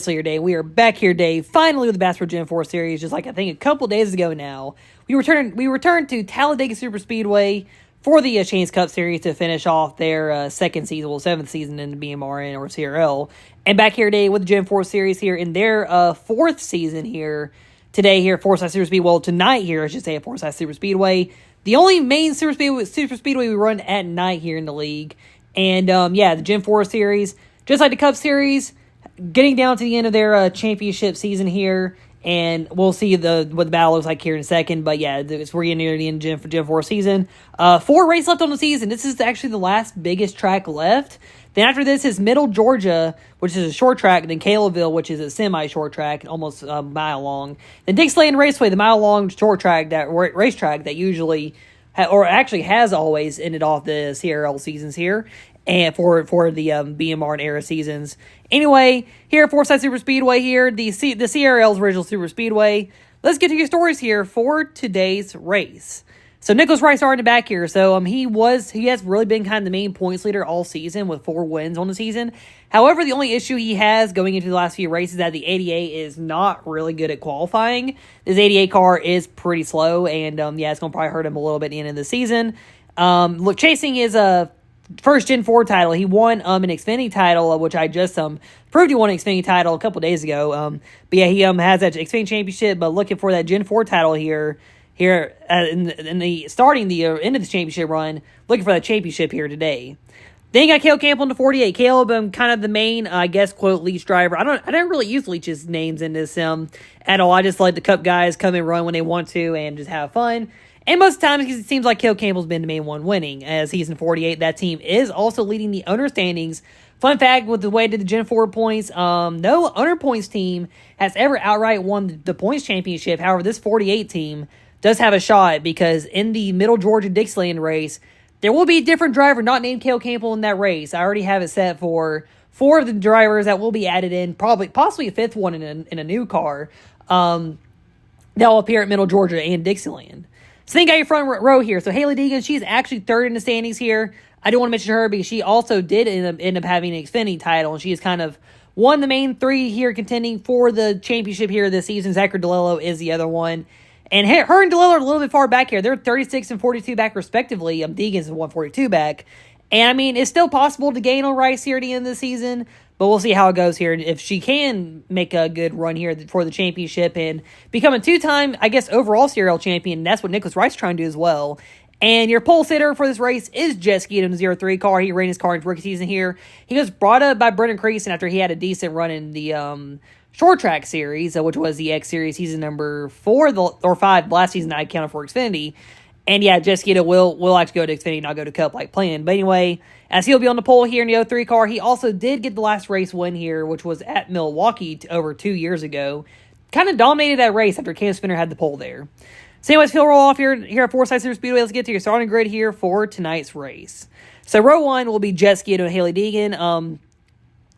Day. We are back here today, finally with the Bass Pro Gen4 series, just like I think a couple days ago now. We returned to Talladega Superspeedway for the Chains Cup series to finish off their seventh season in the BMRN or CRL. And back here today with the Gen4 series here in their fourth season here today here at Forsyth Superspeedway. Well, tonight here, I should say, at Forsyth Superspeedway. The only main Superspeedway we run at night here in the league. And yeah, the Gen4 series, just like the Cup series, getting down to the end of their championship season here, and we'll see what the battle looks like here in a second. But yeah, we're getting near the end of Gen4 season. 4 races left on the season. This is actually the last biggest track left. Then after this is Middle Georgia, which is a short track. Then Calebville, which is a semi-short track, almost a mile long. Then Dixieland Raceway, the mile-long short track, that racetrack that usually, or actually has always ended off the CRL seasons here, and for the BMR and era seasons. Anyway, here at Forsyth Superspeedway here, the CRL's original Superspeedway. Let's get to your stories here for today's race. So Nicholas Rice starting back here. So he has really been kind of the main points leader all season with 4 wins on the season. However, the only issue he has going into the last few races is that the 88 is not really good at qualifying. This 88 car is pretty slow, and yeah, it's going to probably hurt him a little bit at the end of the season. Look, chasing his first Gen 4 title. He won an Xfinity title, which I just proved he won an Xfinity title a couple days ago. But yeah, he has that Xfinity championship, but looking for that Gen 4 title here in the starting the end of the championship run, looking for that championship here today. Then you got Caleb Campbell in the 48. Caleb, kind of the main, I guess, quote, Leach driver. I don't really use Leach's names in this at all. I just let the Cup guys come and run when they want to and just have fun. And most of the time, it seems like Caleb Campbell's been the main one winning. As he's in 48, that team is also leading the owner standings. Fun fact, with the way to the Gen 4 points, no owner points team has ever outright won the points championship. However, this 48 team does have a shot, because in the Middle Georgia Dixieland race, there will be a different driver not named Caleb Campbell in that race. I already have it set for 4 of the drivers that will be added in, possibly a 5th one in a new car, that will appear at Middle Georgia and Dixieland. So then you got your front row here. So Hailie Deegan, she's actually 3rd in the standings here. I do want to mention her because she also did end up having an Xfinity title, and she has kind of won the main 3 here contending for the championship here this season. Zachary DeLello is the other one. And her and DeLello are a little bit far back here. They're 36 and 42 back respectively. Deegan's 142 back. And I mean, it's still possible to gain on Rice here at the end of the season, but we'll see how it goes here. If she can make a good run here for the championship and become a 2-time, I guess, overall CRL champion, that's what Nicholas Rice is trying to do as well. And your pole sitter for this race is Jet Ski in the 03 car. He ran his car in his rookie season here. He was brought up by Brendan Creason after he had a decent run in the short track series, which was the X Series season number 4 or 5 last season I counted for Xfinity. And yeah, Jet Ski will actually go to Xfinity, not go to Cup like planned. But anyway, as he'll be on the pole here in the 03 car, he also did get the last race win here, which was at Milwaukee over 2 years ago. Kind of dominated that race after Cam Spinner had the pole there. So anyways, he'll roll off here at Forsyth Superspeedway. Let's get to your starting grid here for tonight's race. So row 1 will be Jet Ski and Hailie Deegan.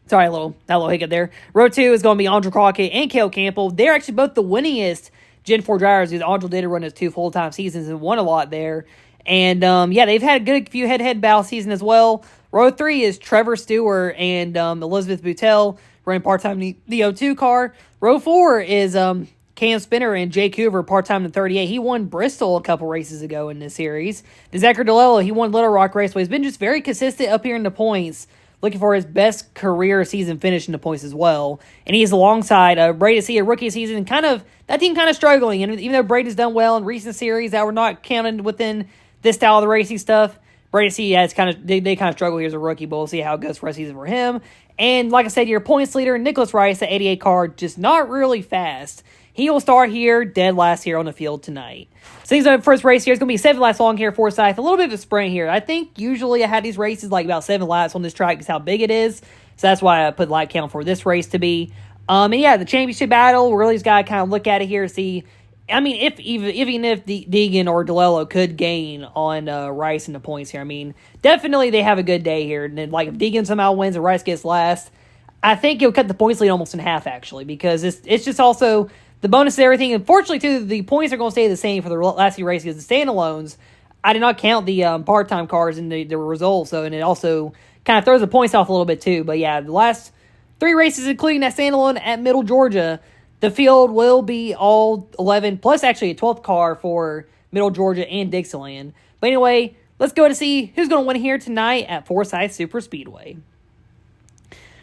Sorry, that little hiccup there. Row 2 is going to be Andre Crockett and Caleb Campbell. They're actually both the winningest Gen 4 drivers, because Andre did run his 2 full-time seasons and won a lot there. And, yeah, they've had a good few head-to-head battle season as well. Row 3 is Trevor Stewart and Elizabeth Boutel running part-time in the 02 car. Row 4 is Cam Spinner and Jake Hoover part-time in the 38. He won Bristol a couple races ago in this series. Zachary DeLello, he won Little Rock Raceway. He's been just very consistent up here in the points, looking for his best career season finish in the points as well. And he's alongside Brady C, a rookie season, and that team kind of struggling. And even though Brady's done well in recent series that were not counted within this style of the racing stuff, Brady C has they kind of struggle here as a rookie, but we'll see how it goes for the season for him. And like I said, your points leader, Nicholas Rice, the 88 car, just not really fast. He will start here, dead last here on the field tonight. So he's the first race here. It's going to be 7 laps long here at Forsyth. A little bit of a sprint here. I think usually I had these races like about 7 laps on this track because how big it is. So that's why I put lap count for this race to be. And yeah, the championship battle, really just got to kind of look at it here, see. I mean, even if Deegan or DeLello could gain on Rice in the points here, I mean, definitely they have a good day here. And then, like, if Deegan somehow wins and Rice gets last, I think he'll cut the points lead almost in half, actually, because it's just also the bonus of everything. Unfortunately, too, the points are going to stay the same for the last few races. The standalones, I did not count the part-time cars in the results, and it also kind of throws the points off a little bit, too. But, yeah, the last 3 races, including that standalone at Middle Georgia. The field will be all 11, plus actually a 12th car for Middle Georgia and Dixieland. But anyway, let's go to see who's going to win here tonight at Forsyth Superspeedway.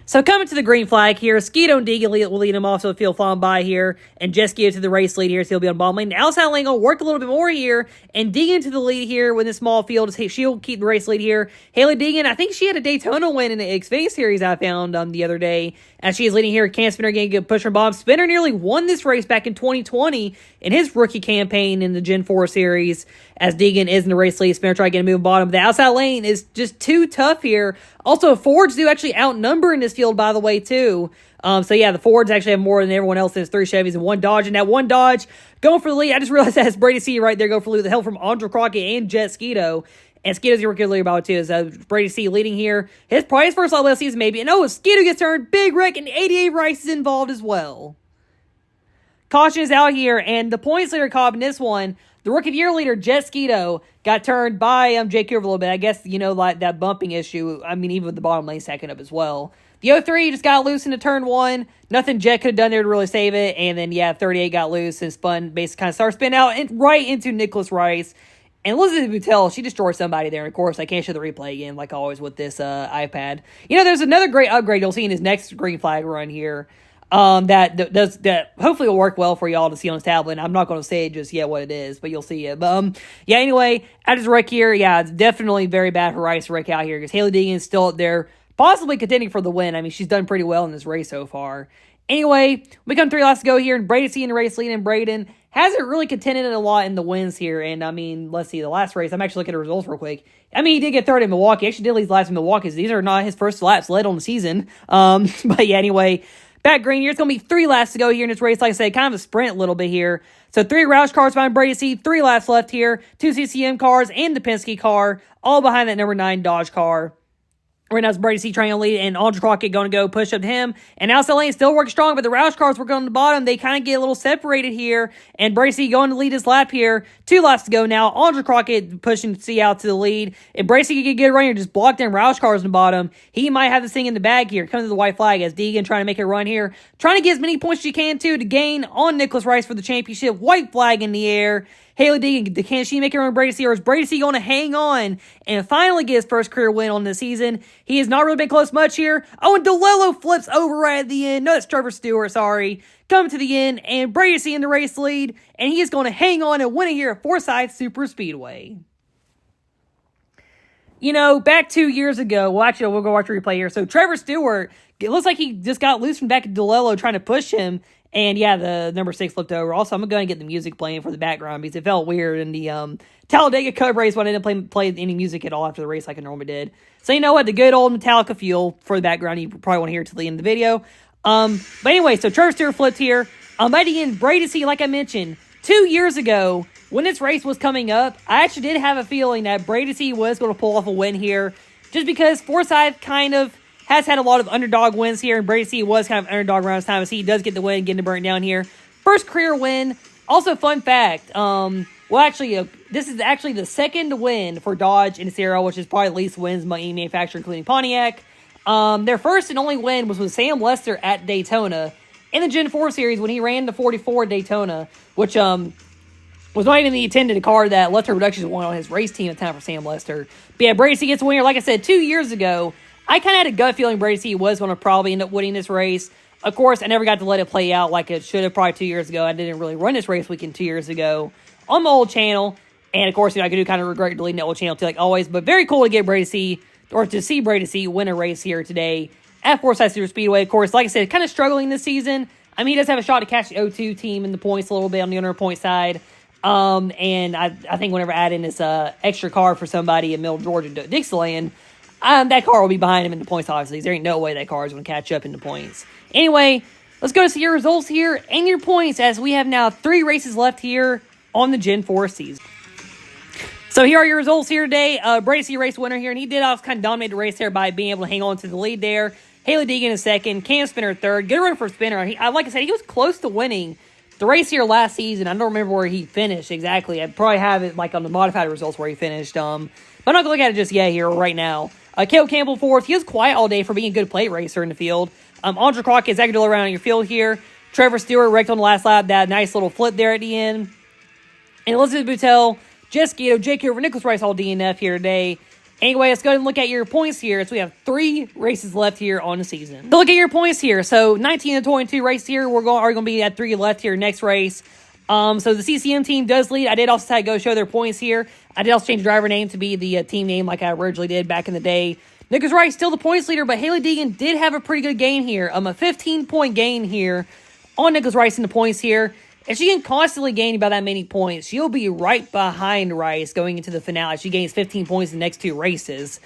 So coming to the green flag here, Skeeto and Deegan will lead him off, so the field falling by here, and Jess Skeeto to the race lead here, so he'll be on bottom lane. Outside lane will work a little bit more here, and Deegan to the lead here with this small field. She'll keep the race lead here. Haley Deegan, I think she had a Daytona win in the Xfinity Series I found the other day, as she is leading here. Cam Spinner getting a good push from bottom. Spinner nearly won this race back in 2020 in his rookie campaign in the Gen 4 Series, as Deegan is in the race lead. Spinner trying to get a move bottom. The outside lane is just too tough here. Also, Fords do actually outnumber in this field, by the way, too. So, yeah, the Fords actually have more than everyone else. There's 3 Chevys and 1 Dodge. And that 1 Dodge going for the lead. I just realized that's Brady C right there go for the lead. The help from Andre Crockett and Jet Skeeto. And Skeeto's your rookie leader about it, too. So, Brady C leading here. Probably his first lap of the season, maybe. And, Skeeto gets turned. Big wreck, and 88 Rice is involved as well. Caution is out here, and the points leader caught in this one. The Rookie of the Year leader, Jet Skeeto, got turned by Jake Coover a little bit. I guess, like that bumping issue. I mean, even with the bottom lane stacking up as well. The 03 just got loose into turn 1. Nothing Jet could have done there to really save it. And then, 38 got loose and spun, basically kind of started spinning out and right into Nicholas Rice. And Elizabeth Boutel, she destroyed somebody there. And, of course, I can't show the replay again, like always with this iPad. There's another great upgrade you'll see in his next green flag run here. That hopefully will work well for y'all to see on this tablet. And I'm not going to say just yet what it is, but you'll see it. But anyway, at his wreck here, it's definitely very bad for Rice to wreck out here because Haley Deegan is still up there, possibly contending for the win. I mean, she's done pretty well in this race so far. Anyway, we come 3 laps to go here, and Brady C in the race lead, and Braden hasn't really contended a lot in the wins here. And I mean, let's see, the last race, I'm actually looking at the results real quick. I mean, he did get third in Milwaukee. Actually did lead his last in Milwaukee. These are not his first laps led on the season. Anyway, back green here. It's going to be 3 laps to go here in this race. Like I said, kind of a sprint a little bit here. So 3 Roush cars behind Brady C, 3 laps left here. 2 CCM cars and the Penske car, all behind that number 9 Dodge car. Right now it's Brady C trying to lead, and Andre Crockett going to go push up to him. And outside lane still working strong, but the Roush cars working on the bottom. They kind of get a little separated here, and Brady C going to lead his lap here. 2 laps to go now. Andre Crockett pushing C out to the lead. If Brady C can get a good run here, just block them Roush cars in the bottom. He might have this thing in the bag here. Comes to the white flag as Deegan trying to make a run here. Trying to get as many points as she can, too, to gain on Nicholas Rice for the championship. White flag in the air. Haley Deegan, can she make it run Brady C, or is Brady C going to hang on and finally get his first career win on the season? He has not really been close much here. And DeLello flips over right at the end. No, that's Trevor Stewart, sorry. Coming to the end, and Brady C in the race lead, and he is going to hang on and win it here at Forsyth Superspeedway. Back 2 years ago, well, actually, we'll go watch the replay here. So Trevor Stewart, it looks like he just got loose from back at DeLello trying to push him. And the number 6 flipped over. Also, I'm going to get the music playing for the background because it felt weird in the Talladega Cup race when I didn't play any music at all after the race like I normally did. So you know what? The good old Metallica feel for the background. You probably want to hear it to the end of the video. But anyway, so Trevor Stewart flipped here. Again, Brady C, like I mentioned, 2 years ago when this race was coming up, I actually did have a feeling that Brady C was going to pull off a win here just because Forsyth kind of has had a lot of underdog wins here, and Brady C was kind of underdog around this time as he does get the win, getting to burn down here. First career win. Also, fun fact, this is actually the second win for Dodge in the CRL, which is probably the least wins by any manufacturer, including Pontiac. Their first and only win was with Sam Lester at Daytona in the Gen 4 Series when he ran the 44 at Daytona, which was not even the intended car that Lester Productions won on his race team at the time for Sam Lester. But Brady C gets a win here. Like I said, 2 years ago, I kind of had a gut feeling Brady C was going to probably end up winning this race. Of course, I never got to let it play out like it should have probably 2 years ago. I didn't really run this race weekend 2 years ago on my old channel. And, of course, I do kind of regret deleting the old channel too, like always. But very cool to get Brady C, or to see Brady C win a race here today at Forsyth Superspeedway. Of course, like I said, kind of struggling this season. I mean, he does have a shot to catch the O2 team in the points a little bit on the under point side. And I think whenever I add in this extra car for somebody in Middle Georgia, Dixieland, that car will be behind him in the points, obviously. There ain't no way that car is going to catch up in the points. Anyway, let's go to see your results here and your points as we have now 3 races left here on the Gen 4 season. So here are your results here today. Brady C race winner here, and he did kind of dominate the race there by being able to hang on to the lead there. Haley Deegan in second, Cam Spinner third. Good run for Spinner. Like I said, he was close to winning the race here last season. I don't remember where he finished exactly. I probably have it like on the modified results where he finished. But I'm not going to look at it just yet here right now. Caleb Campbell fourth. He was quiet all day for being a good plate racer in the field. Andre Crockett, Zach Dillon around your field here. Trevor Stewart wrecked on the last lap. That nice little flip there at the end. And Elizabeth Boutel, Jess Guido, Jake Hoover, Nicholas Rice, all DNF here today. Anyway, let's go ahead and look at your points here. So we have 3 races left here on the season. So look at your points here. So 19 and 22 races here. Are going to be at 3 left here next race. So the CCM team does lead. I did also go show their points here. I did also change the driver name to be the team name like I originally did back in the day. Nicholas Rice still the points leader, but Haley Deegan did have a pretty good gain here. A 15-point gain here on Nicholas Rice in the points here. If she can constantly gain by that many points, she'll be right behind Rice going into the finale. She gains 15 points in the next 2 races.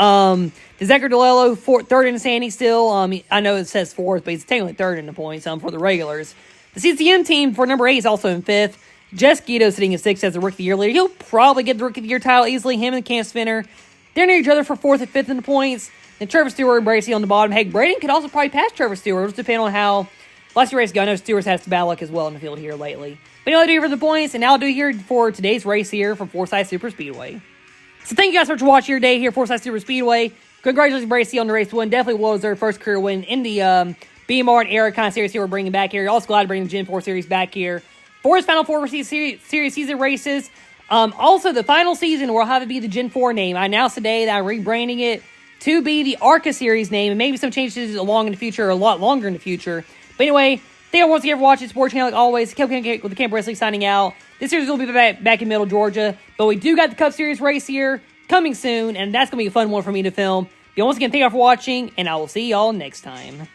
Dezeker DeLello, 3rd in Sandy still. I know it says 4th, but he's technically 3rd in the points for the regulars. The CCM team for number 8 is also in 5th. Jess Guido sitting in 6th as the Rookie of the Year leader. He'll probably get the Rookie of the Year title easily. Him and Cam Spinner, they're near each other for 4th and 5th in the points. Then Trevor Stewart and Bracey on the bottom. Heck, Braden could also probably pass Trevor Stewart. It'll depend on how last year race go. I know Stewart's had some bad luck as well in the field here lately. But anyway, I'll do here for the points, and now I'll do here for today's race here from Forsyth Superspeedway. So thank you guys so much for watching your day here at Forsyth Superspeedway. Congratulations, Bracey, on the race win. Definitely was their first career win in the BMR and Era kind of series here we're bringing back here. Also glad to bring the Gen 4 series back here for his Final 4 series season races. Also, the final season will have to be the Gen 4 name. I announced today that I'm rebranding it to be the ARCA series name, and maybe some changes along in the future, or a lot longer in the future. But anyway, thank you once again for watching Sports Channel like always. With the Camp Wrestling signing out. This series will be back in Middle Georgia, but we do got the Cup Series race here coming soon, and that's going to be a fun one for me to film. But once again, thank you all for watching, and I will see y'all next time.